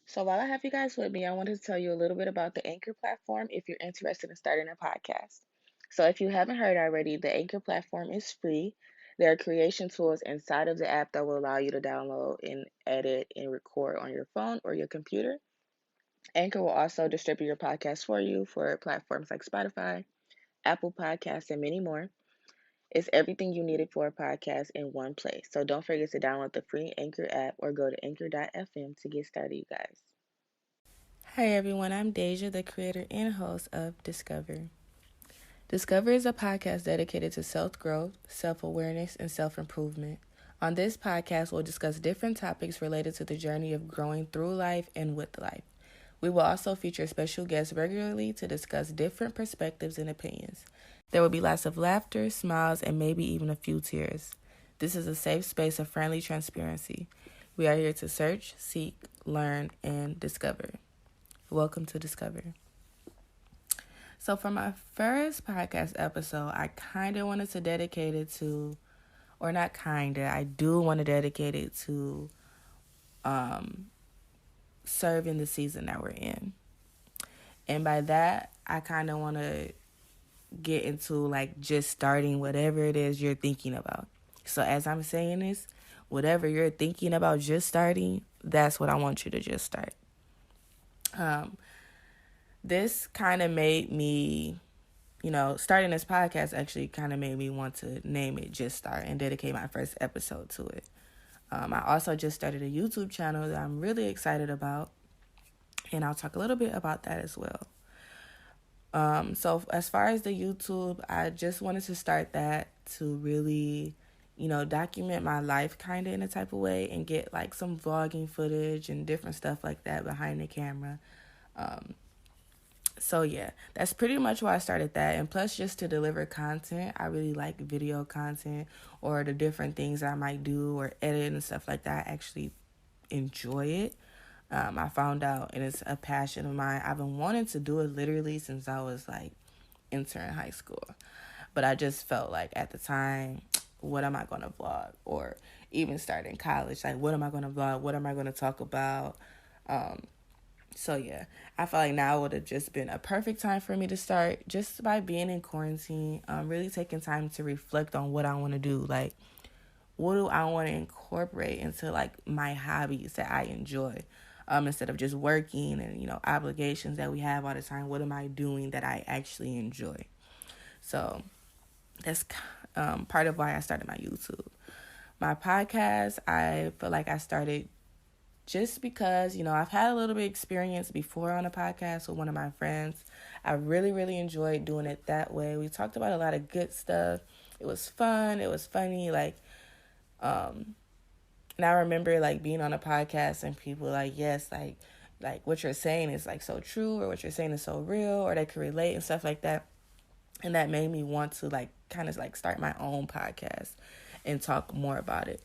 So, while I have you guys with me, I wanted to tell you a little bit about the Anchor platform if you're interested in starting a podcast. So, if you haven't heard already, the Anchor platform is free. There are creation tools inside of the app that will allow you to download and edit and record on your phone or your computer. Anchor will also distribute your podcast for you for platforms like Spotify, Apple Podcasts, and many more. It's everything you needed for a podcast in one place. So, don't forget to download the free Anchor app or go to Anchor.fm to get started, you guys. Hi everyone, I'm Deja, the creator and host of Discover. Discover is a podcast dedicated to self growth, self awareness, and self improvement. On this podcast, we'll discuss different topics related to the journey of growing through life and with life. We will also feature special guests regularly to discuss different perspectives and opinions. There will be lots of laughter, smiles, and maybe even a few tears. This is a safe space of friendly transparency. We are here to search, seek, learn, and discover. Welcome to Discover. So for my first podcast episode, I kind of wanted to dedicate it to, or not kind of, I do want to dedicate it to serving the season that we're in. And by that, I kind of want to get into like just starting whatever it is you're thinking about. So as I'm saying this, whatever you're thinking about just starting, that's what I want you to just start. This kind of made me, starting this podcast actually kind of made me want to name it Just Start and dedicate my first episode to it. I also just started a YouTube channel that I'm really excited about, and I'll talk a little bit about that as well. So as far as the YouTube, I just wanted to start that to really, document my life kind of in a type of way and get like some vlogging footage and different stuff like that behind the camera. So yeah, that's pretty much why I started that. And plus just to deliver content, I really like video content or the different things I might do or edit and stuff like that. I actually enjoy it. I found out, and it's a passion of mine. I've been wanting to do it literally since I was like entering high school. But I just felt like at the time, what am I going to vlog? Or even starting college, like what am I going to vlog? What am I going to talk about? So yeah, I felt like now would have just been a perfect time for me to start just by being in quarantine, really taking time to reflect on what I want to do. Like, what do I want to incorporate into like my hobbies that I enjoy? Instead of just working and, obligations that we have all the time, what am I doing that I actually enjoy? So that's part of why I started my YouTube. My podcast, I feel like I started just because, I've had a little bit of experience before on a podcast with one of my friends. I really, really enjoyed doing it that way. We talked about a lot of good stuff. It was fun. It was funny. And I remember like being on a podcast and people like, yes, like what you're saying is like so true, or what you're saying is so real, or they could relate and stuff like that. And that made me want to like kind of like start my own podcast and talk more about it.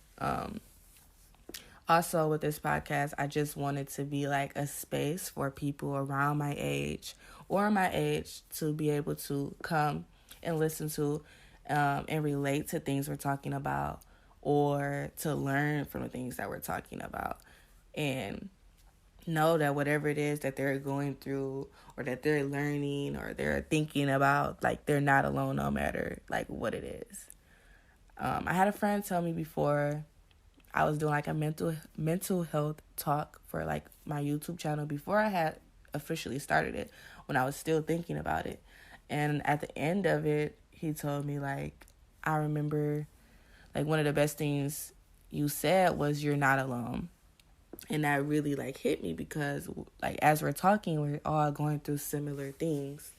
Also, with this podcast, I just wanted to be like a space for people around my age or my age to be able to come and listen to and relate to things we're talking about, or to learn from the things that we're talking about, and know that whatever it is that they're going through or that they're learning or they're thinking about, like they're not alone no matter like what it is. I had a friend tell me before I was doing like a mental health talk for like my YouTube channel before I had officially started it, when I was still thinking about it. And at the end of it, he told me like, I remember like one of the best things you said was you're not alone. And that really like hit me because like as we're talking, we're all going through similar things.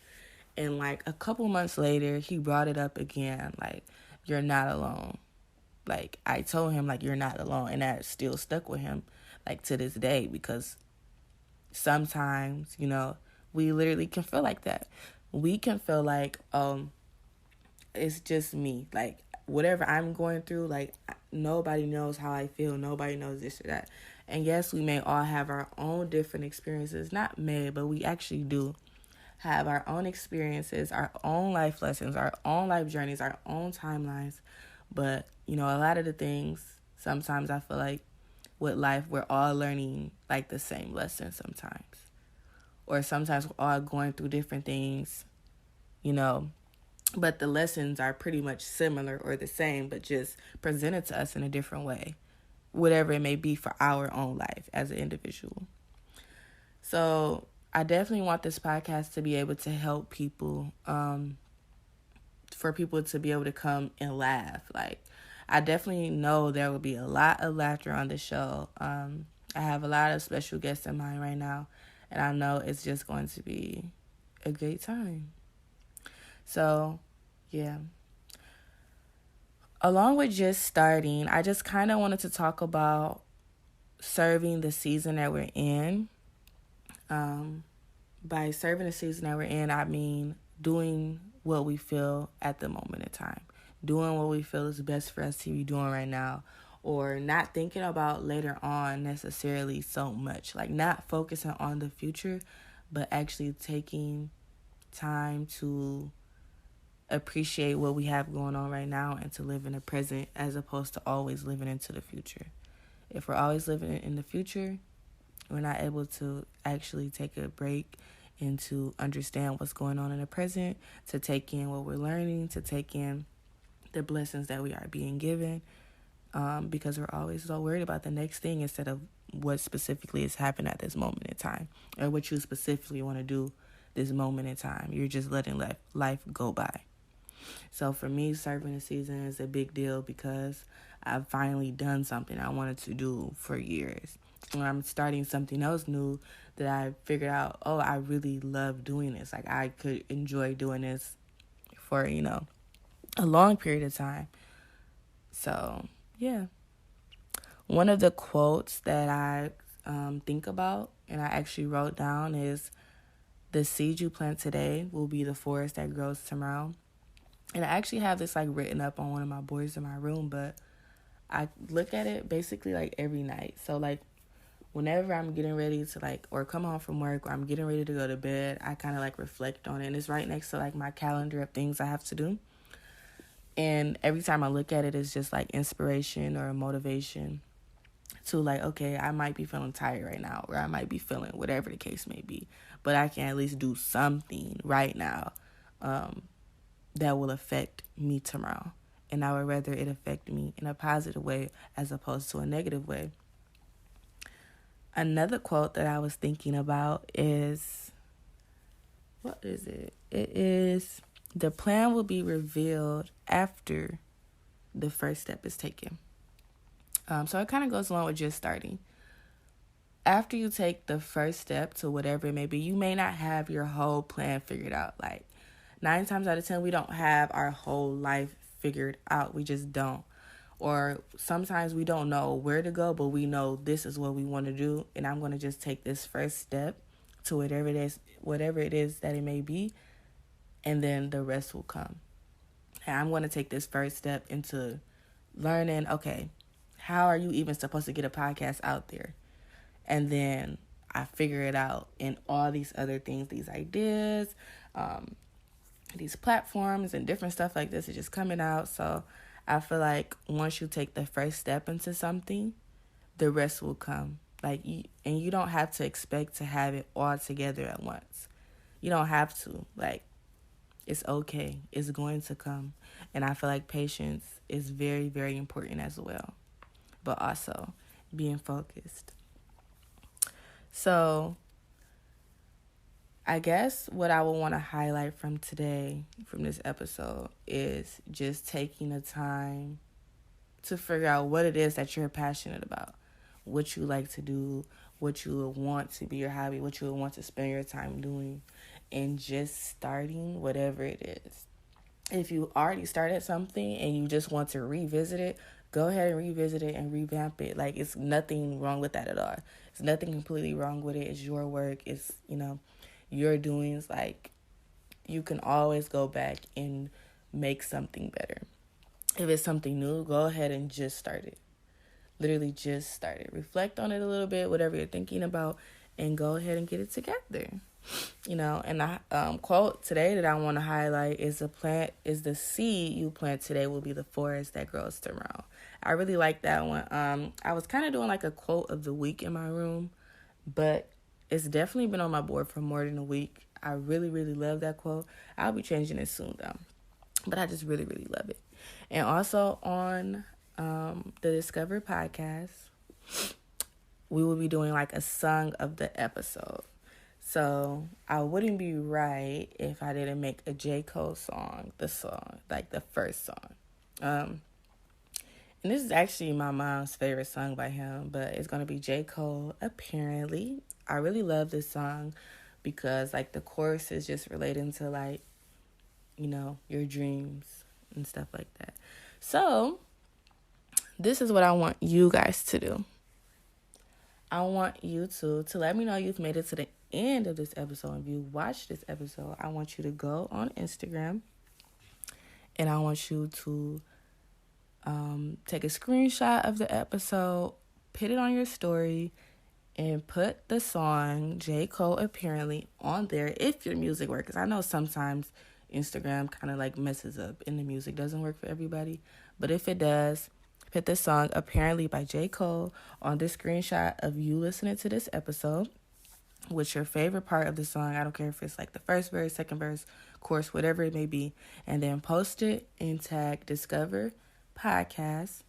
And like a couple months later, he brought it up again, like, you're not alone. Like, I told him, like, you're not alone. And that still stuck with him, like, to this day. Because sometimes, we literally can feel like that. We can feel like, it's just me. Like, whatever I'm going through, like, nobody knows how I feel. Nobody knows this or that. And yes, we may all have our own different experiences. Not may, but we actually do have our own experiences, our own life lessons, our own life journeys, our own timelines. But, a lot of the things, sometimes I feel like with life, we're all learning like the same lesson sometimes. Or sometimes we're all going through different things, you know, but the lessons are pretty much similar or the same, but just presented to us in a different way, whatever it may be for our own life as an individual. So I definitely want this podcast to be able to help people, for people to be able to come and laugh. Like, I definitely know there will be a lot of laughter on the show. I have a lot of special guests in mind right now, and I know it's just going to be a great time. So, yeah. Along with just starting, I just kind of wanted to talk about serving the season that we're in. Um, by serving the season that we're in, I mean doing what we feel at the moment in time, doing what we feel is best for us to be doing right now, or not thinking about later on necessarily so much, like not focusing on the future, but actually taking time to appreciate what we have going on right now and to live in the present as opposed to always living into the future. If we're always living in the future, we're not able to actually take a break and to understand what's going on in the present, to take in what we're learning, to take in the blessings that we are being given, because we're always so worried about the next thing instead of what specifically is happening at this moment in time or what you specifically want to do this moment in time. You're just letting life go by. So for me, serving the season is a big deal because I've finally done something I wanted to do for years. When I'm starting something else new that I figured out, oh, I really love doing this. Like I could enjoy doing this for, a long period of time. So, yeah. One of the quotes that I think about and I actually wrote down is, the seed you plant today will be the forest that grows tomorrow. And I actually have this like written up on one of my boards in my room, but I look at it basically like every night. So like whenever I'm getting ready to like, or come home from work, or I'm getting ready to go to bed, I kind of like reflect on it. And it's right next to like my calendar of things I have to do. And every time I look at it, it's just like inspiration or motivation to like, okay, I might be feeling tired right now, or I might be feeling whatever the case may be, but I can at least do something right now that will affect me tomorrow. And I would rather it affect me in a positive way as opposed to a negative way. Another quote that I was thinking about is, what is it? It is, the plan will be revealed after the first step is taken. So it kind of goes along with just starting. After you take the first step to whatever it may be, you may not have your whole plan figured out. Like 9 times out of 10, we don't have our whole life figured out. We just don't. Or sometimes we don't know where to go, but we know this is what we want to do. And I'm going to just take this first step to whatever it is that it may be. And then the rest will come. And I'm going to take this first step into learning, okay, how are you even supposed to get a podcast out there? And then I figure it out in all these other things, these ideas, these platforms and different stuff like this is just coming out. So I feel like once you take the first step into something, the rest will come. And you don't have to expect to have it all together at once. You don't have to. Like, it's okay. It's going to come. And I feel like patience is very, very important as well. But also being focused. So I guess what I would want to highlight from today, from this episode, is just taking the time to figure out what it is that you're passionate about, what you like to do, what you would want to be your hobby, what you would want to spend your time doing, and just starting whatever it is. If you already started something and you just want to revisit it, go ahead and revisit it and revamp it. Like, it's nothing wrong with that at all. It's nothing completely wrong with it. It's your work. It's, your doings. Like, you can always go back and make something better. If it's something new, go ahead and just start it. Literally just start it. Reflect on it a little bit, whatever you're thinking about, and go ahead and get it together. And the quote today that I want to highlight is the seed you plant today will be the forest that grows tomorrow. I really like that one. I was kind of doing like a quote of the week in my room, but it's definitely been on my board for more than a week. I really, really love that quote. I'll be changing it soon though, but I just really, really love it. And also on the Discover podcast, we will be doing like a song of the episode. So I wouldn't be right if I didn't make a J. Cole song, like the first song. And this is actually my mom's favorite song by him, but it's going to be J. Cole, Apparently. I really love this song because like the chorus is just relating to like, your dreams and stuff like that. So this is what I want you guys to do. I want you to let me know you've made it to the end of this episode. If you watched this episode, I want you to go on Instagram and I want you to take a screenshot of the episode, put it on your story, and put the song J. Cole Apparently on there if your music works. Because I know sometimes Instagram kind of like messes up and the music doesn't work for everybody. But if it does, put the song Apparently by J. Cole on the screenshot of you listening to this episode with your favorite part of the song. I don't care if it's like the first verse, second verse, chorus, whatever it may be. And then post it and tag Discover Podcast,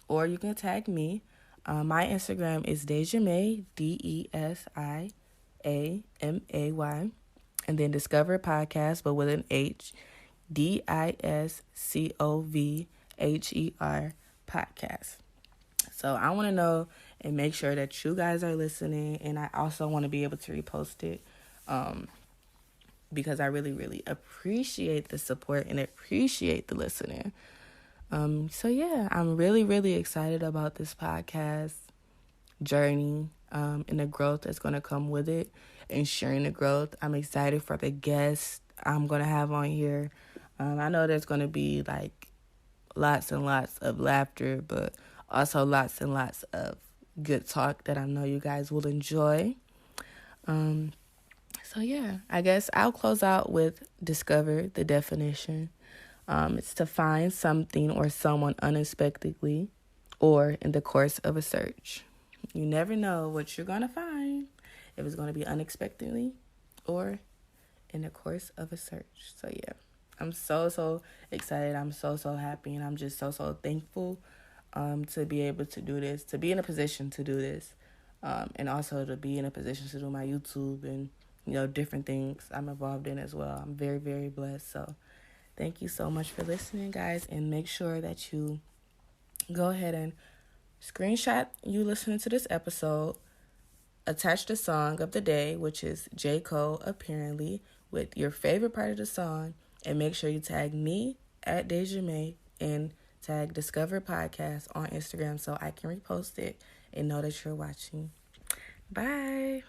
or you can tag me. My Instagram is Dejamay, DESIAMAY, and then Discover Podcast, but with an H, DISCOVHER Podcast. So I want to know and make sure that you guys are listening, and I also want to be able to repost it because I really, really appreciate the support and appreciate the listening. So yeah, I'm really, really excited about this podcast journey and the growth that's going to come with it and sharing the growth. I'm excited for the guests I'm going to have on here. I know there's going to be like lots and lots of laughter, but also lots and lots of good talk that I know you guys will enjoy. So yeah, I guess I'll close out with Discover, the definition. It's to find something or someone unexpectedly or in the course of a search. You never know what you're going to find, if it's going to be unexpectedly or in the course of a search. So yeah, I'm so excited. I'm so happy, and I'm just so thankful to be able to do this, to be in a position to do this, and also to be in a position to do my YouTube and different things I'm involved in as well. I'm very, very blessed. So thank you so much for listening, guys, and make sure that you go ahead and screenshot you listening to this episode, attach the song of the day, which is J. Cole Apparently, with your favorite part of the song, and make sure you tag me at Dejamay and tag Discover Podcast on Instagram so I can repost it and know that you're watching. Bye.